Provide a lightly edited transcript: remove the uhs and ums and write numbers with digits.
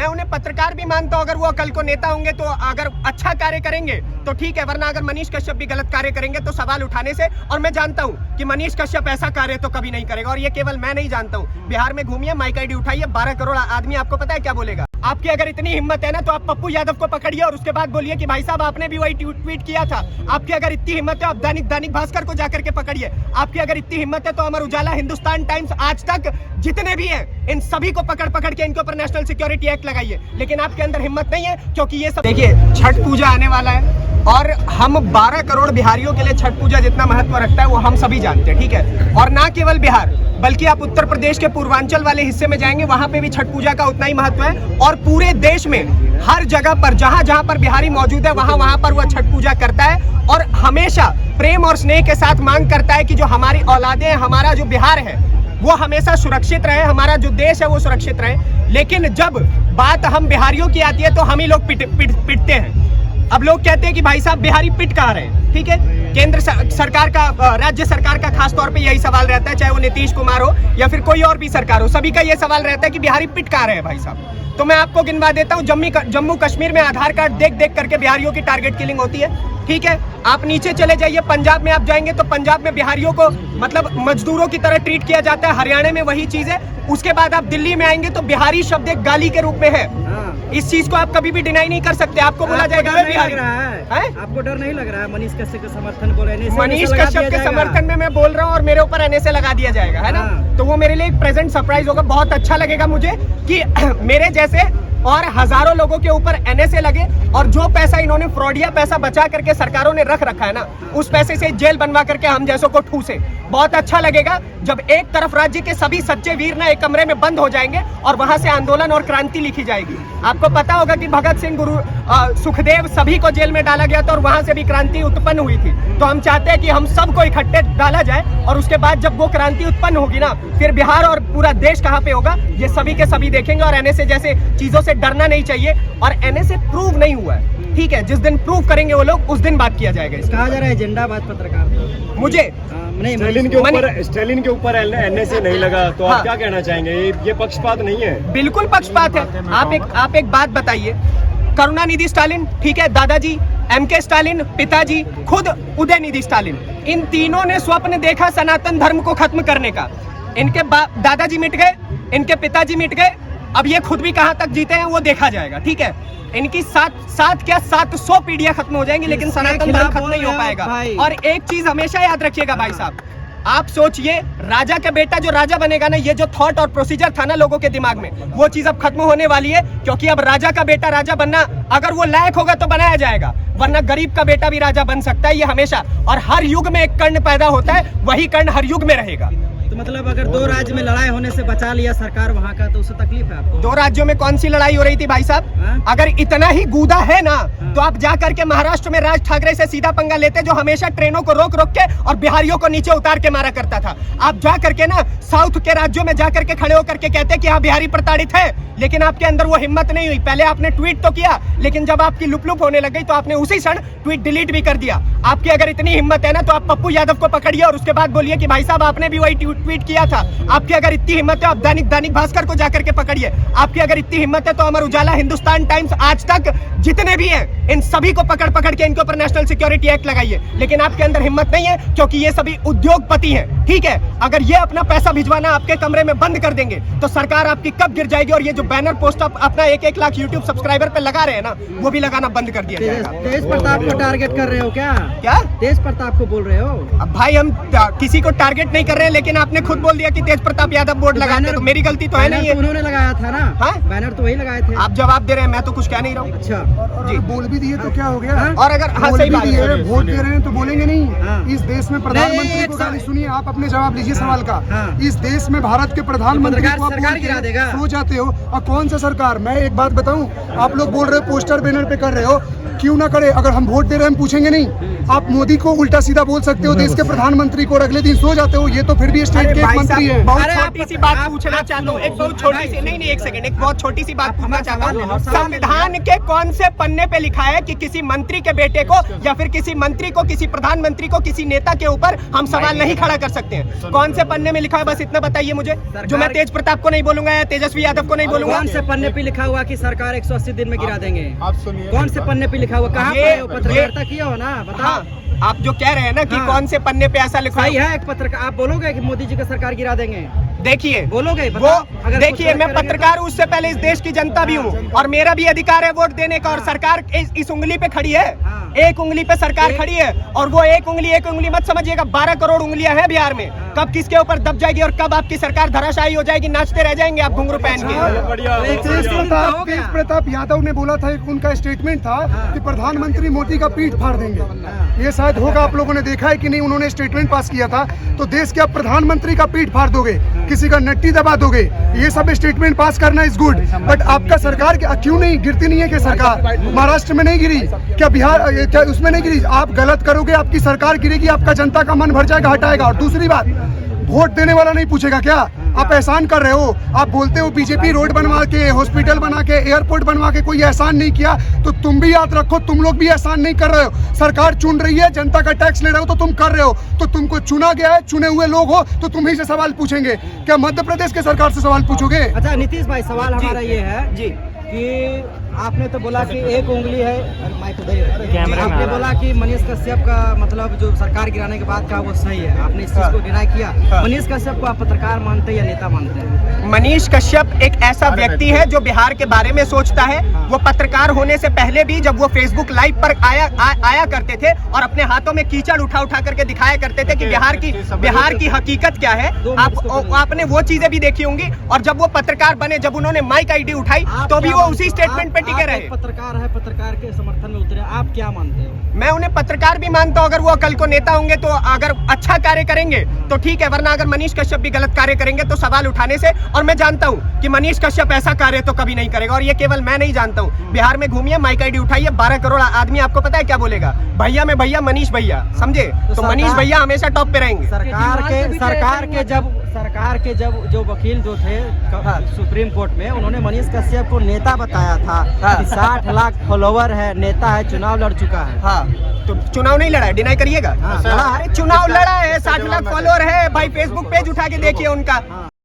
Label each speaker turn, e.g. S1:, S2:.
S1: मैं उन्हें पत्रकार भी मानता हूँ, अगर वो कल को नेता होंगे तो अगर अच्छा कार्य करेंगे तो ठीक है, वरना अगर मनीष कश्यप भी गलत कार्य करेंगे तो सवाल उठाने से, और मैं जानता हूँ कि मनीष कश्यप ऐसा कार्य तो कभी नहीं करेगा, और ये केवल मैं नहीं जानता हूँ। बिहार में घूमिए, माइक आईडी उठाइए, 12 करोड़ आदमी आपको पता है क्या बोलेगा। आपकी अगर इतनी हिम्मत है ना तो आप पप्पू यादव को पकड़िए और उसके बाद बोलिए कि भाई साहब आपने भी वही ट्वीट किया था। आपकी अगर इतनी हिम्मत है आप दैनिक भास्कर को जाकर के पकड़िए। आपकी अगर इतनी हिम्मत है तो अमर उजाला, हिंदुस्तान टाइम्स, आज तक जितने भी हैं इन सभी को पकड़ के इनके ऊपर नेशनल सिक्योरिटी एक्ट लगाइए। लेकिन आपके अंदर हिम्मत नहीं है, क्योंकि ये सब देखिए, छठ पूजा आने वाला है और हम 12 करोड़ बिहारियों के लिए छठ पूजा जितना महत्व रखता है वो हम सभी जानते हैं, ठीक है। और ना केवल बिहार बल्कि आप उत्तर प्रदेश के पूर्वांचल वाले हिस्से में जाएंगे, वहां पे भी छठ पूजा का उतना ही महत्व है। और पूरे देश में हर जगह पर जहां पर बिहारी मौजूद है वहां पर वह छठ पूजा करता है और हमेशा प्रेम और स्नेह के साथ मांग करता है कि जो हमारी औलादें, हमारा जो बिहार है वो हमेशा सुरक्षित रहे, हमारा जो देश है वो सुरक्षित रहे। लेकिन जब बात हम बिहारियों की आती है तो हम ही लोग पिटते हैं। अब लोग कहते हैं कि भाई साहब बिहारी पिट कहाँ रहे हैं, ठीक है। केंद्र सरकार का, राज्य सरकार का खास तौर पे यही सवाल रहता है, चाहे वो नीतीश कुमार हो या फिर कोई और भी सरकार हो, सभी का ये सवाल रहता है कि बिहारी पिट कहाँ रहे हैं भाई साहब। तो मैं आपको गिनवा देता हूँ, जम्मू कश्मीर में आधार कार्ड देख करके बिहारियों की टारगेट किलिंग होती है, ठीक है। आप नीचे चले जाइए, पंजाब में आप जाएंगे तो पंजाब में बिहारियों को मतलब मजदूरों की तरह ट्रीट किया जाता है, हरियाणा में वही चीज है। उसके बाद आप दिल्ली में आएंगे तो बिहारी शब्द एक गाली के रूप में है। इस चीज को आप कभी भी डिनाई नहीं कर सकते, आपको बोला जाएगा बिहारी।
S2: आपको डर नहीं लग रहा है मनीष कश्यप के समर्थन बोले?
S1: मनीष कश्यप के समर्थन में मैं बोल रहा हूँ और मेरे ऊपर एनएसए लगा दिया जाएगा, है ना। तो वो मेरे लिए एक प्रेजेंट सरप्राइज होगा। बहुत अच्छा लगेगा मुझे कि मेरे जैसे और हजारों लोगों के ऊपर एनएसए लगे, और जो पैसा इन्होंने फ्रॉडिया पैसा बचा करके सरकारों ने रख रखा है ना, उस पैसे से जेल बनवा करके हम जैसों को ठूसे। बहुत अच्छा लगेगा जब एक तरफ राज्य के सभी सच्चे वीर ना एक कमरे में बंद हो जाएंगे और वहां से आंदोलन और क्रांति लिखी जाएगी। आपको पता होगा कि भगत सिंह, सुखदेव सभी को जेल में डाला गया था और वहां से भी क्रांति उत्पन्न हुई थी। तो हम चाहते हैं कि हम सबको इकट्ठे डाला जाए और उसके बाद जब वो क्रांति उत्पन्न होगी ना, फिर बिहार और पूरा देश कहाँ पे होगा ये सभी के सभी देखेंगे। और एनएसए जैसे चीजों से डरना नहीं चाहिए, और एनएसए प्रूव नहीं हुआ है, ठीक है। जिस दिन प्रूव करेंगे वो लोग उस दिन बात किया जाएगा।
S2: कहा जा रहा है एजेंडा बात पत्रकार
S1: मुझे
S3: स्टालिन के ऊपर एनएसए नहीं लगा, तो आप क्या कहना चाहेंगे? ये पक्षपात नहीं है?
S1: बिल्कुल पक्षपात है। आप एक बात बताइए, करुणानिधि स्टालिन, ठीक है, दादाजी एमके स्टालिन, पिताजी खुद उदयनिधि स्टालिन, इन तीनों ने स्वप्न देखा सनातन धर्म को खत्म करने का। इनके दादाजी मिट गए, इनके पिताजी मिट गए, अब ये खुद भी कहां तक जीते हैं वो देखा जाएगा, ठीक है। इनकी 700 पीढ़ियां खत्म हो जाएंगी लेकिन सनातन धर्म खत्म नहीं हो पाएगा। और एक चीज हमेशा याद रखिएगा भाई साहब, आप सोचिए, राजा का बेटा जो राजा बनेगा ना, ये जो थॉट और प्रोसीजर था ना लोगों के दिमाग में, वो चीज अब खत्म होने वाली है। क्योंकि अब राजा का बेटा राजा बनना, अगर वो लायक होगा तो बनाया जाएगा, वरना गरीब का बेटा भी राजा बन सकता है, ये हमेशा। और हर युग में एक कर्ण पैदा होता है, वही कर्ण हर युग में रहेगा।
S2: तो मतलब अगर 2 राज्य में लड़ाई होने से बचा लिया सरकार वहाँ का, तो उससे तकलीफ है आपको?
S1: 2 राज्यों में कौन सी लड़ाई हो रही थी भाई साहब? अगर इतना ही गूदा है ना तो आप जा करके महाराष्ट्र में राज ठाकरे से सीधा पंगा लेते, जो हमेशा ट्रेनों को रोक के और बिहारियों को नीचे उतार के मारा करता था। आप जा करके ना साउथ के राज्यों में जा करके खड़े होकर के कहते कि हाँ बिहारी प्रताड़ित है, लेकिन आपके अंदर वो हिम्मत नहीं हुई। पहले आपने ट्वीट तो किया, लेकिन जब आपकी लुप होने लग गई तो आपने उसी क्षण ट्वीट डिलीट भी कर दिया। आपकी अगर इतनी हिम्मत है ना तो आप पप्पू यादव को पकड़िए और उसके बाद बोलिए कि भाई साहब आपने भी वही ट्वीट किया था। आपकी अगर इतनी हिम्मत है आप दैनिक भास्कर को जाकर के पकड़िए। आपकी अगर इतनी हिम्मत है तो अमर उजाला, हिंदुस्तान टाइम्स, आज तक जितने भी हैं इन सभी को पकड़ के इनके ऊपर नेशनल सिक्योरिटी एक्ट लगाइए। लेकिन आपके अंदर हिम्मत नहीं है, क्योंकि ये सभी उद्योगपति हैं, ठीक है। अगर ये अपना पैसा भिजवाना आपके कमरे में बंद कर देंगे तो सरकार आपकी कब गिर जाएगी। और ये जो बैनर पोस्ट अपना 1-1 लाख यूट्यूब सब्सक्राइबर पे लगा रहे हैं ना, वो भी लगाना बंद कर दिया जाएगा।
S2: तेज प्रताप को टारगेट कर रहे हो क्या? तेज प्रताप को बोल रहे हो?
S1: अब भाई हम किसी को टारगेट नहीं कर रहे हैं, लेकिन आपने खुद बोल दिया कि तेज प्रताप यादव बोर्ड लगाने, तो मेरी गलती तो है नहीं है।
S2: उन्होंने लगाया था ना? हाँ, बैनर तो वही लगाए थे।
S1: आप जवाब दे रहे हैं, मैं तो कुछ कह नहीं रहा हूँ।
S2: अच्छा
S1: जी,
S4: बोल भी दिए तो क्या हो गया?
S1: और अगर सही बात है,
S4: वोट दे रहे हैं तो बोलेंगे नहीं? इस देश में प्रधानमंत्री को गाली सुनिए, आप अपने जवाब लीजिए सवाल का। इस देश में भारत के प्रधानमंत्री को आप सो जाते हो, और कौन सा सरकार? मैं एक बात बताऊं, आप लोग बोल रहे हो पोस्टर बैनर पे कर रहे हो, क्यों ना करे? अगर हम वोट दे रहे हैं हम पूछेंगे नहीं? आप मोदी को उल्टा सीधा बोल सकते हो, देश के प्रधानमंत्री को, और अगले दिन सो जाते हो, ये तो फिर भी स्टैंड एक मंत्री है।
S1: बहुत छोटी सी बात पूछना चाहता हूँ, एक बहुत छोटी सी, नहीं एक सेकंड, एक बहुत छोटी सी बात पूछना चाहता हूँ। संविधान के कौन से पन्ने पे लिखा है कि किसी मंत्री के बेटे को या फिर किसी मंत्री को, किसी प्रधानमंत्री को, किसी नेता के ऊपर हम सवाल नहीं खड़ा कर सकते हैं? कौन से पन्ने में लिखा है, बस इतना बताइए मुझे, जो मैं तेज प्रताप को नहीं बोलूंगा या तेजस्वी यादव को नहीं बोलूंगा।
S2: कौन से पन्ने पे लिखा हुआ कि सरकार 180 दिन में गिरा देंगे?
S4: आप सुनिए,
S2: कौन से पन्ने पे लिखा हुआ? कहाँ पे पत्रकारिता किया हो ना, बताओ।
S1: हाँ, आप जो कह रहे हैं ना कि कौन से पन्ने पे ऐसा लिखा
S2: सही है, एक पत्रकार आप बोलोगे कि मोदी जी का सरकार गिरा देंगे?
S1: देखिए
S2: बोलोगे?
S1: वो देखिए, मैं पत्रकार हूं, उससे पहले इस देश की जनता भी हूं और मेरा भी अधिकार है वोट देने का। और सरकार इस उंगली पे खड़ी है, एक उंगली पे सरकार खड़ी है और वो एक उंगली मत समझिएगा, 12 करोड़ उंगलियां हैं बिहार में। कब किसके ऊपर दब जाएगी और कब आपकी सरकार धराशायी हो जाएगी, नाचते रह जाएंगे आप घुंघरू पहन के।
S4: तेज प्रताप यादव ने बोला था, एक उनका स्टेटमेंट था कि प्रधानमंत्री मोदी का पीठ फाड़ देंगे। ये शायद होगा, आप लोगों ने देखा है कि नहीं, उन्होंने स्टेटमेंट पास किया था। तो देश के आप प्रधानमंत्री का पीठ फाड़ दोगे, किसी का नट्टी दबा दोगे, ये सब स्टेटमेंट पास करना इज गुड, बट आपका सरकार क्यों नहीं गिरती? नहीं है कि सरकार महाराष्ट्र में नहीं गिरी क्या, बिहार क्या उसमें नहीं गिरी? आप गलत करोगे, आपकी सरकार गिरेगी, आपका जनता का मन भर जाएगा, हटाएगा। और दूसरी बात, वोट देने वाला नहीं पूछेगा क्या? आप एहसान कर रहे हो, आप बोलते हो बीजेपी रोड बनवा के, हॉस्पिटल बना के, एयरपोर्ट बनवा के कोई एहसान नहीं किया, तो तुम भी याद रखो, तुम लोग भी एहसान नहीं कर रहे हो। सरकार चुन रही है, जनता का टैक्स ले रहे हो तो तुम कर रहे हो, तो तुमको चुना गया है, चुने हुए लोग हो, तो तुम ही से सवाल पूछेंगे क्या? मध्य प्रदेश के सरकार से सवाल पूछोगे?
S2: अच्छा नीतीश भाई, सवाल हमारा ये है
S1: जी
S2: कि आपने तो बोला कि एक उंगली है, आपने बोला कि मनीष कश्यप का मतलब जो सरकार गिराने के बाद का वो सही है, आपने इस चीज को डिनाई किया। मनीष कश्यप को आप पत्रकार मानते हैं या नेता मानते हैं?
S1: मनीष कश्यप एक ऐसा व्यक्ति है जो बिहार के बारे में सोचता है। वो पत्रकार होने से पहले भी जब वो फेसबुक लाइव पर आया करते थे और अपने हाथों में कीचड़ उठा करके दिखाया करते थे कि बिहार की हकीकत क्या है, आपने वो चीजें भी देखी होंगी। और जब वो पत्रकार बने, जब उन्होंने माइक आईडी उठाई, तो भी वो उसी स्टेटमेंट पे टिके रहे।
S2: पत्रकार है, पत्रकार के समर्थन में उतरे, आप क्या मानते हो?
S1: मैं उन्हें पत्रकार भी मानता हूं, अगर वो कल को नेता होंगे तो अगर अच्छा कार्य करेंगे तो ठीक है, वरना अगर मनीष कश्यप भी गलत कार्य करेंगे तो सवाल उठाने से। और मैं जानता हूं कि मनीष कश्यप ऐसा कार्य तो कभी नहीं करेगा, और ये केवल मैं नहीं जानता हूं। बिहार में घूमिए, माइक आईडी उठाइए, 12 करोड़ आदमी आपको पता है क्या बोलेगा? भैया में भैया, मनीष भैया, समझे? तो मनीष भैया हमेशा टॉप पे रहेंगे।
S2: सरकार के जब जो वकील जो थे सुप्रीम कोर्ट में, उन्होंने मनीष कश्यप को नेता बताया था कि 60 लाख फॉलोवर है, नेता है, चुनाव लड़ चुका है।
S1: हाँ, तो चुनाव नहीं लड़ा है, डिनाई करिएगा? अरे चुनाव लड़ा है, 60 लाख फॉलोअर है भाई, फेसबुक पेज उठा के देखिए उनका।